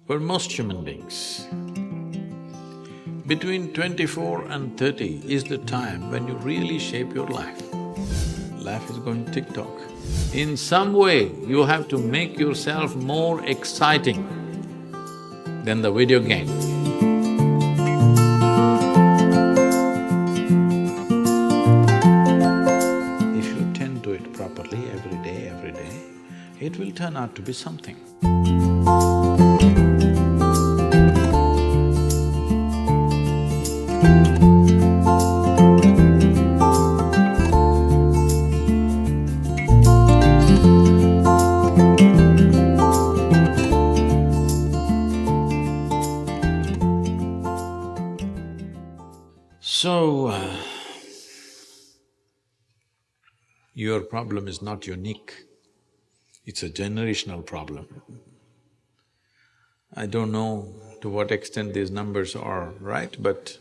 For most human beings, between 24 and 30 is the time when you really shape your life. Life is going tick-tock. In some way, you have to make yourself more exciting than the video game. If you tend to it properly every day, it will turn out to be something. So, your problem is not unique, it's a generational problem. I don't know to what extent these numbers are right, but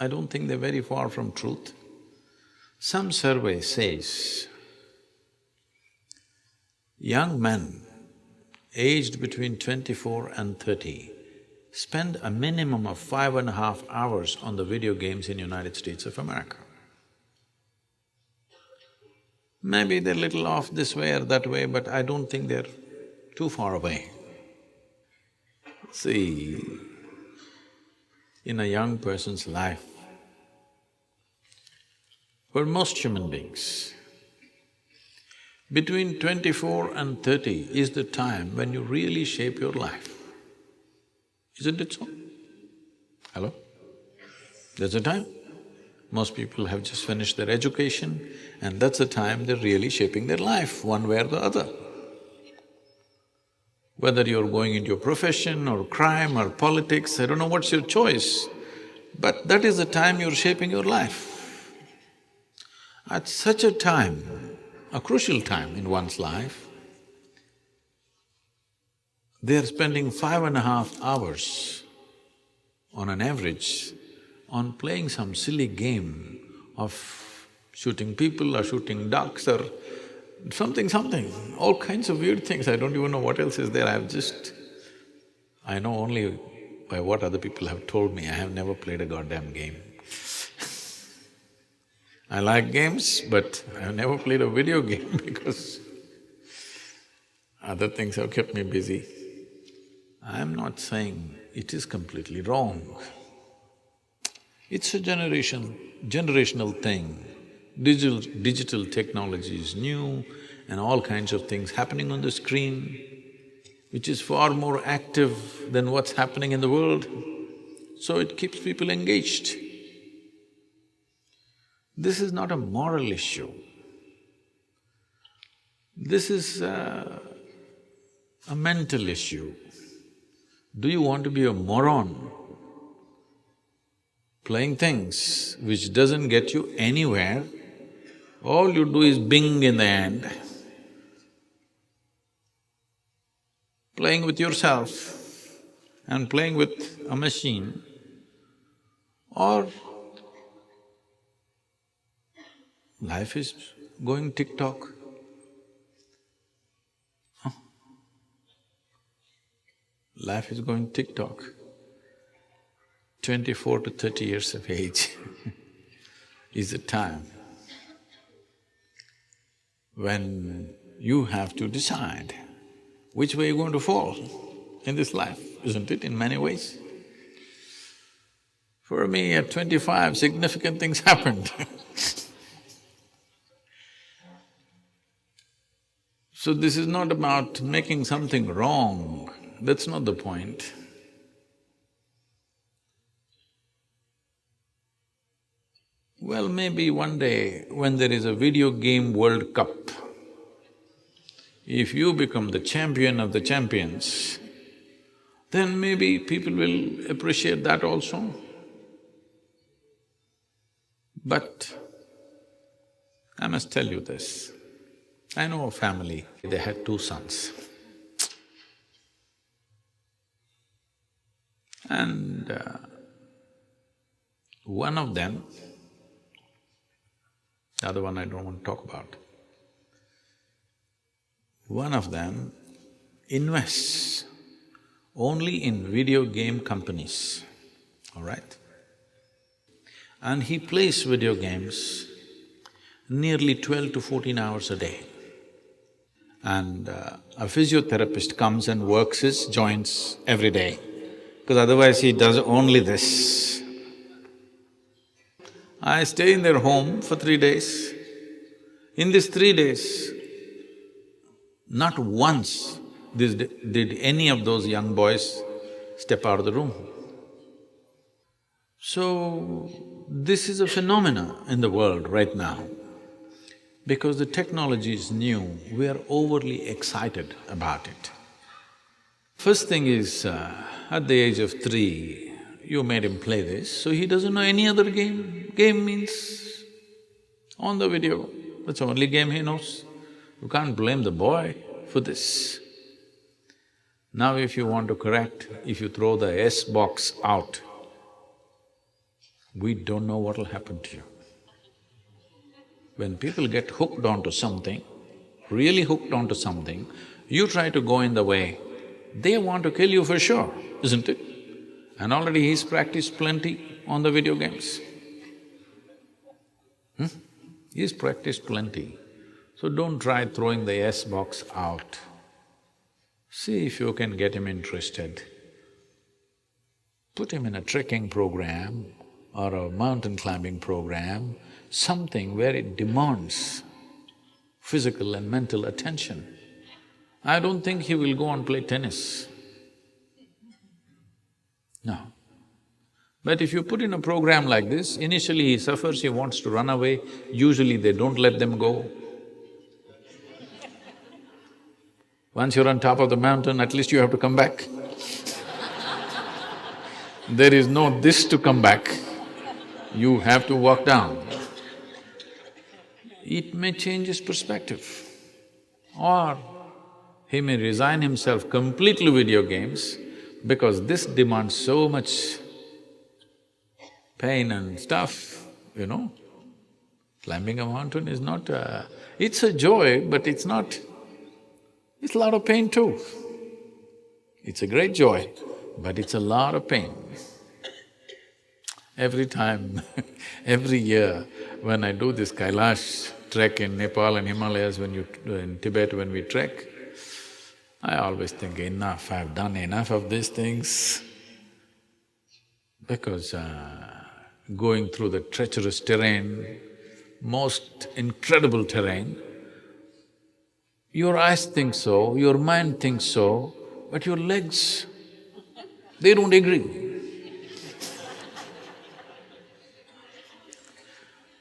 I don't think they're very far from truth. Some survey says young men aged between 24 and 30 spend a minimum of 5.5 hours on the video games in United States of America. Maybe they're little off this way or that way, but I don't think they're too far away. See, in a young person's life, for most human beings, between 24 and 30 is the time when you really shape your life. Isn't it so? Hello? That's the time. Most people have just finished their education and that's the time they're really shaping their life, one way or the other. Whether you're going into your profession or crime or politics, I don't know what's your choice, but that is the time you're shaping your life. At such a time, a crucial time in one's life, they're spending 5.5 hours on an average on playing some silly game of shooting people or shooting ducks or something, all kinds of weird things. I don't even know what else is there. I know only by what other people have told me. I have never played a goddamn game. I like games, but I have never played a video game because other things have kept me busy. I'm not saying it is completely wrong. It's a generational thing. Digital technology is new and all kinds of things happening on the screen, which is far more active than what's happening in the world, so it keeps people engaged. This is not a moral issue. This is a mental issue. Do you want to be a moron playing things which doesn't get you anywhere? All you do is bing in the end. Playing with yourself and playing with a machine, or life is going tick-tock. Life is going tick-tock. 24 to 30 years of age is the time when you have to decide which way you're going to fall in this life, isn't it, in many ways? For me, at 25, significant things happened So this is not about making something wrong, that's not the point. Well, maybe one day when there is a video game World Cup, if you become the champion of the champions, then maybe people will appreciate that also. But I must tell you this, I know a family, they had 2 sons. And one of them, the other one I don't want to talk about, one of them invests only in video game companies, all right? And he plays video games nearly 12 to 14 hours a day. And a physiotherapist comes and works his joints every day, because otherwise he does only this. I stay in their home for 3 days. In these 3 days, not once did any of those young boys step out of the room. So, this is a phenomena in the world right now. Because the technology is new, we are overly excited about it. First thing is, at the age of 3, you made him play this, so he doesn't know any other game. Game means on the video, that's the only game he knows. You can't blame the boy for this. Now if you want to correct, if you throw the S box out, we don't know what'll happen to you. When people get hooked onto something, really hooked onto something, you try to go in the way, they want to kill you for sure, isn't it? And already he's practiced plenty on the video games. He's practiced plenty. So don't try throwing the S box out. See if you can get him interested. Put him in a trekking program or a mountain climbing program, something where it demands physical and mental attention. I don't think he will go and play tennis. No. But if you put in a program like this, initially he suffers, he wants to run away, usually they don't let them go. Once you're on top of the mountain, at least you have to come back. There is no this to come back, you have to walk down. It may change his perspective, or he may resign himself completely to video games because this demands so much pain and stuff, you know. Climbing a mountain is not it's a joy, but it's not… it's a lot of pain too. It's a great joy, but it's a lot of pain. Every time, every year, when I do this Kailash trek in Nepal and Himalayas, in Tibet when we trek, I always think, enough, I've done enough of these things. Because going through the treacherous terrain, most incredible terrain, your eyes think so, your mind thinks so, but your legs, they don't agree.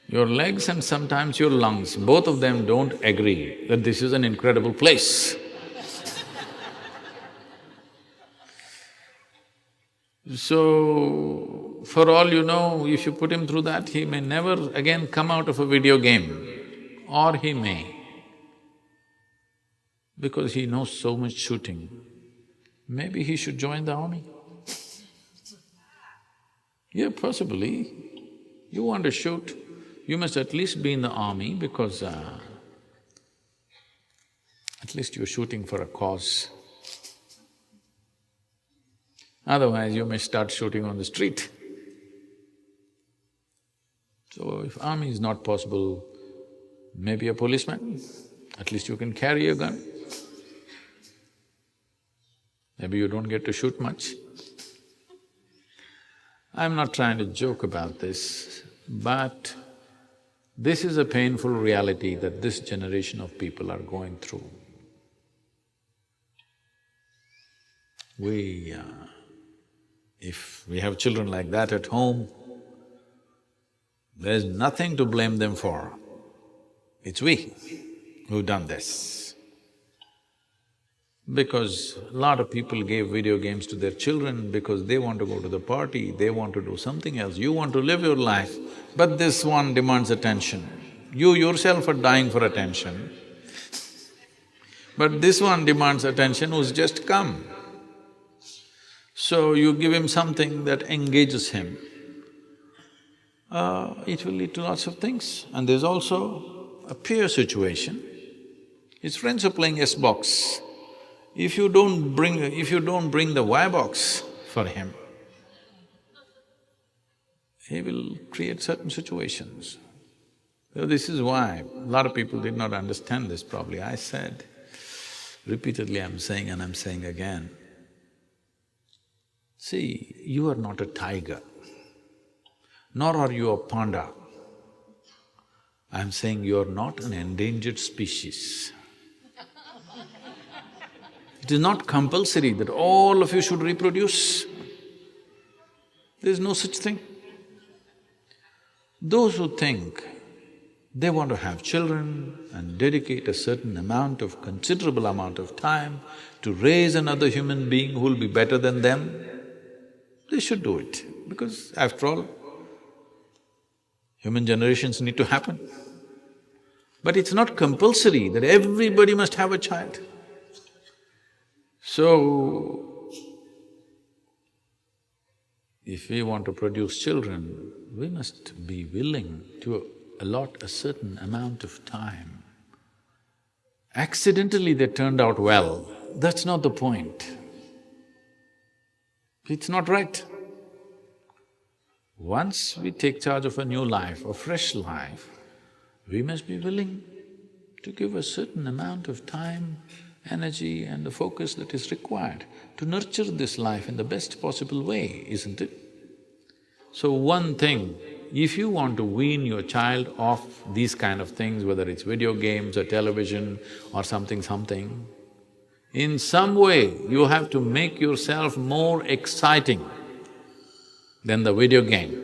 Your legs and sometimes your lungs, both of them don't agree that this is an incredible place. So, for all you know, if you put him through that, he may never again come out of a video game, or he may, because he knows so much shooting. Maybe he should join the army. Yeah, possibly. You want to shoot, you must at least be in the army because at least you're shooting for a cause. Otherwise, you may start shooting on the street. So, if army is not possible, maybe a policeman, at least you can carry a gun. Maybe you don't get to shoot much. I'm not trying to joke about this, but this is a painful reality that this generation of people are going through. If we have children like that at home, there's nothing to blame them for. It's we who've done this. Because a lot of people gave video games to their children because they want to go to the party, they want to do something else, you want to live your life, but this one demands attention. You yourself are dying for attention, but this one demands attention who's just come. So you give him something that engages him, it will lead to lots of things. And there's also a peer situation. His friends are playing S-box. If you don't bring the wire box for him, he will create certain situations. So this is why a lot of people did not understand this probably. I said, repeatedly I'm saying and I'm saying again, see, you are not a tiger, nor are you a panda. I'm saying you're not an endangered species. It is not compulsory that all of you should reproduce. There is no such thing. Those who think they want to have children and dedicate a certain amount of… considerable amount of time to raise another human being who will be better than them, they should do it, because after all, human generations need to happen. But it's not compulsory that everybody must have a child. So, if we want to produce children, we must be willing to allot a certain amount of time. Accidentally they turned out well, that's not the point. It's not right. Once we take charge of a new life, a fresh life, we must be willing to give a certain amount of time, energy and the focus that is required to nurture this life in the best possible way, isn't it? So one thing, if you want to wean your child off these kind of things, whether it's video games or television or something, in some way you have to make yourself more exciting than the video game,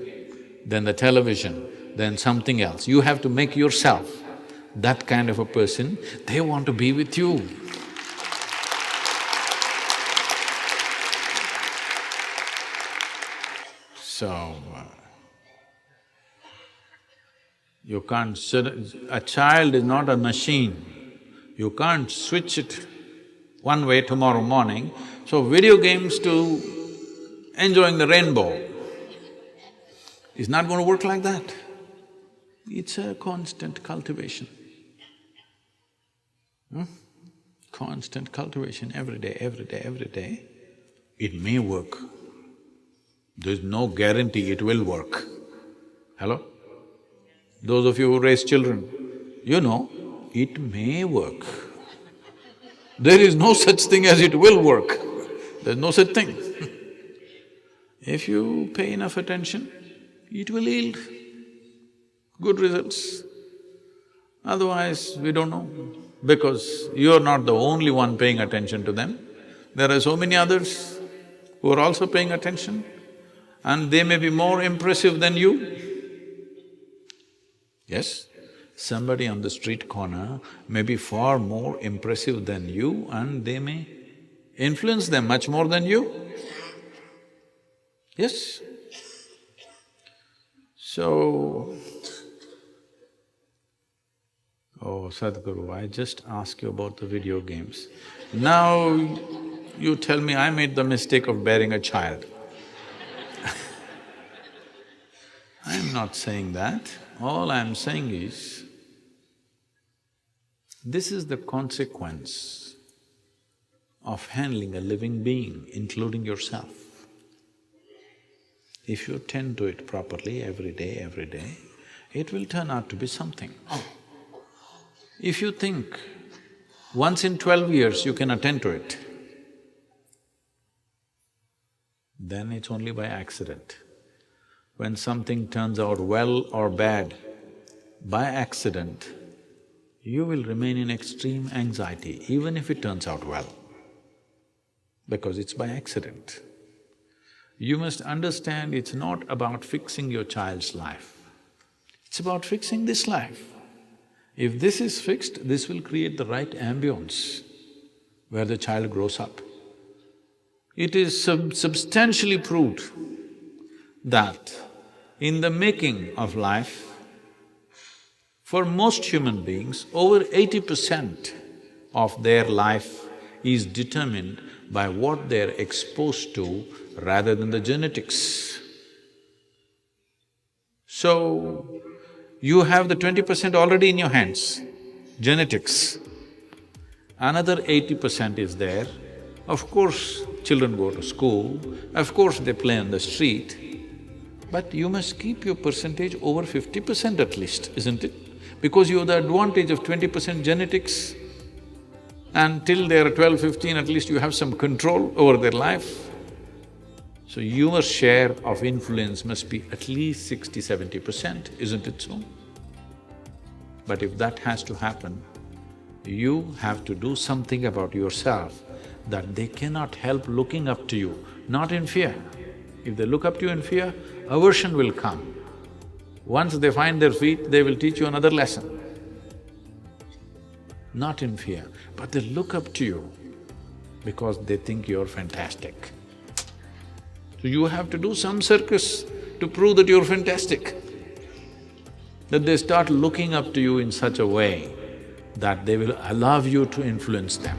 than the television, than something else. You have to make yourself that kind of a person, they want to be with you. So, you can't… a child is not a machine. You can't switch it one way tomorrow morning. So video games to enjoying the rainbow, it's not going to work like that. It's a constant cultivation. Constant cultivation every day, every day, every day. It may work. There's no guarantee it will work. Hello? Those of you who raise children, you know, it may work. There is no such thing as it will work. There's no such thing. If you pay enough attention, it will yield good results. Otherwise, we don't know, because you're not the only one paying attention to them. There are so many others who are also paying attention, and they may be more impressive than you. Yes, somebody on the street corner may be far more impressive than you and they may influence them much more than you. Yes. So, oh Sadhguru, I just asked you about the video games. Now you tell me I made the mistake of bearing a child. I'm not saying that. All I'm saying is, this is the consequence of handling a living being, including yourself. If you tend to it properly every day, it will turn out to be something. If you think once in 12 years you can attend to it, then it's only by accident. When something turns out well or bad, by accident, you will remain in extreme anxiety even if it turns out well, because it's by accident. You must understand it's not about fixing your child's life, it's about fixing this life. If this is fixed, this will create the right ambience where the child grows up. It is substantially proved that in the making of life, for most human beings, over 80% of their life is determined by what they're exposed to rather than the genetics. So, you have the 20% already in your hands, genetics. Another 80% is there. Of course, children go to school, of course they play on the street, but you must keep your percentage over 50% at least, isn't it? Because you have the advantage of 20% genetics, and till they're 12, 15, at least you have some control over their life. So your share of influence must be at least 60, 70%, isn't it so? But if that has to happen, you have to do something about yourself that they cannot help looking up to you, not in fear. If they look up to you in fear, aversion will come. Once they find their feet, they will teach you another lesson. Not in fear, but they look up to you because they think you're fantastic. So you have to do some circus to prove that you're fantastic. That they start looking up to you in such a way that they will allow you to influence them.